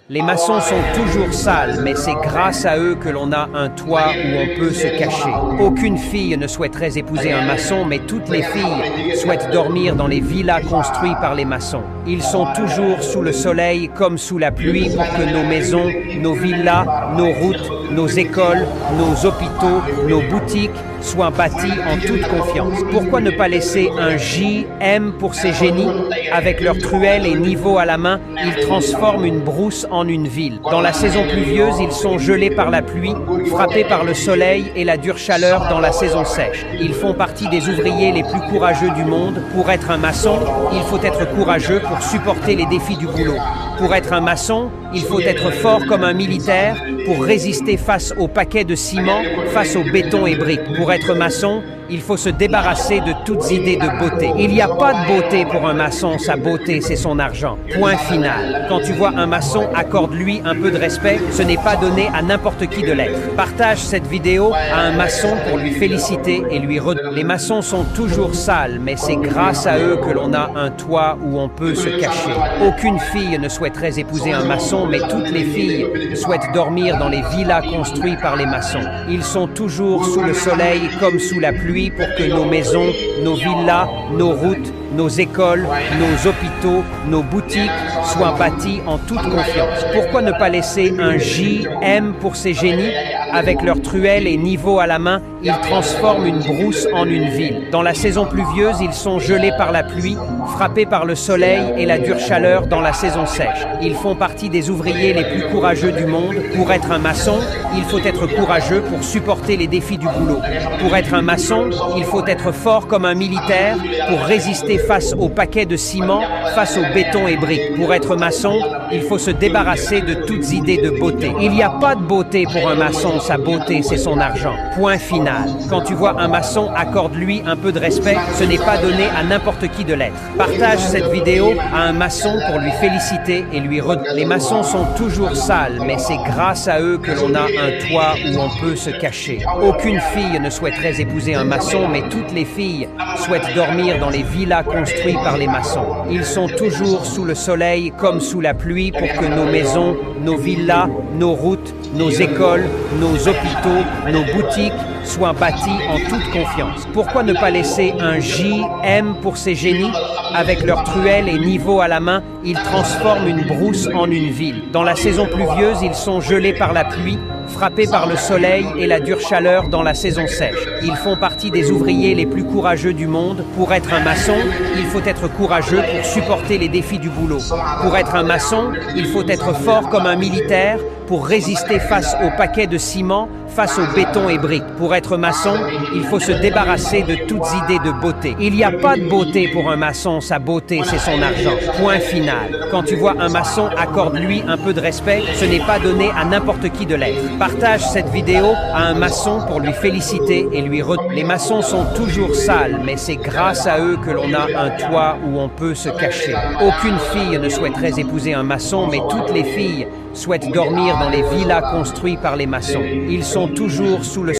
Les maçons sont toujours sales, mais c'est grâce à eux que l'on a un toit où on peut se cacher. Aucune fille ne souhaiterait épouser un maçon, mais toutes les filles souhaitent dormir dans les villas construites par les maçons. Ils sont toujours sous le soleil comme sous la pluie pour que nos maisons, nos villas, nos routes, nos écoles, nos hôpitaux, nos boutiques soient bâtis en toute confiance. Pourquoi ne pas laisser un JM pour ces génies? Avec leurs truelles et niveaux à la main, ils transforment une brousse en une ville. Dans la saison pluvieuse, ils sont gelés par la pluie, frappés par le soleil et la dure chaleur dans la saison sèche. Ils font partie des ouvriers les plus courageux du monde. Pour être un maçon, il faut être courageux pour supporter les défis du boulot. Pour être un maçon, il faut être fort comme un militaire pour résister face aux paquets de ciment, face au béton et briques. Pour être maçon, il faut se débarrasser de toutes idées de beauté. Il n'y a pas de beauté pour un maçon, sa beauté, c'est son argent. Point final. Quand tu vois un maçon, accorde-lui un peu de respect, ce n'est pas donné à n'importe qui de l'être. Partage cette vidéo à un maçon pour lui féliciter et lui redonner. Les maçons sont toujours sales, mais c'est grâce à eux que l'on a un toit où on peut se cacher. Aucune fille ne souhaiterait épouser un maçon, mais toutes les filles souhaitent dormir dans les villas construites par les maçons. Ils sont toujours sous le soleil comme sous la pluie pour que nos maisons, nos villas, nos routes, nos écoles, nos hôpitaux, nos boutiques soient bâtis en toute confiance. Pourquoi ne pas laisser un JM pour ces génies? Avec leurs truelles et niveaux à la main, ils transforment une brousse en une ville. Dans la saison pluvieuse, ils sont gelés par la pluie, frappés par le soleil et la dure chaleur dans la saison sèche. Ils font partie des ouvriers les plus courageux du monde. Pour être un maçon, il faut être courageux pour supporter les défis du boulot. Pour être un maçon, il faut être fort comme un militaire pour résister face aux paquets de ciment, face au béton et briques. Pour être maçon, il faut se débarrasser de toutes idées de beauté. Il n'y a pas de beauté pour un maçon, sa beauté, c'est son argent. Point final. Quand tu vois un maçon, accorde-lui un peu de respect, ce n'est pas donné à n'importe qui de l'être. Partage cette vidéo à un maçon pour lui féliciter et lui redonner. Les maçons sont toujours sales, mais c'est grâce à eux que l'on a un toit où on peut se cacher. Aucune fille ne souhaiterait épouser un maçon, mais toutes les filles souhaitent dormir dans les villas construites par les maçons. Ils sont toujours sous le soleil comme sous la pluie pour que nos maisons, nos villas, nos routes, nos écoles, nos hôpitaux, nos boutiques soient bâtis en toute confiance. Pourquoi ne pas laisser un JM pour ces génies? Avec leurs truelles et niveaux à la main, ils transforment une brousse en une ville. Dans la saison pluvieuse, ils sont gelés par la pluie, frappés par le soleil et la dure chaleur dans la saison sèche. Ils font partie des ouvriers les plus courageux du monde. Pour être un maçon, il faut être courageux pour supporter les défis du boulot. Pour être un maçon, il faut être fort comme un militaire pour résister face aux paquets de ciment, face au béton et briques. Pour être maçon, il faut se débarrasser de toutes idées de beauté. Il n'y a pas de beauté pour un maçon, sa beauté, c'est son argent. Point final. Quand tu vois un maçon, accorde-lui un peu de respect, ce n'est pas donné à n'importe qui de l'être. Partage cette vidéo à un maçon pour lui féliciter et lui redonner. Les maçons sont toujours sales, mais c'est grâce à eux que l'on a un toit où on peut se cacher. Aucune fille ne souhaiterait épouser un maçon, mais toutes les filles souhaitent dormir dans les villas construites par les maçons. Ils sont toujours sous le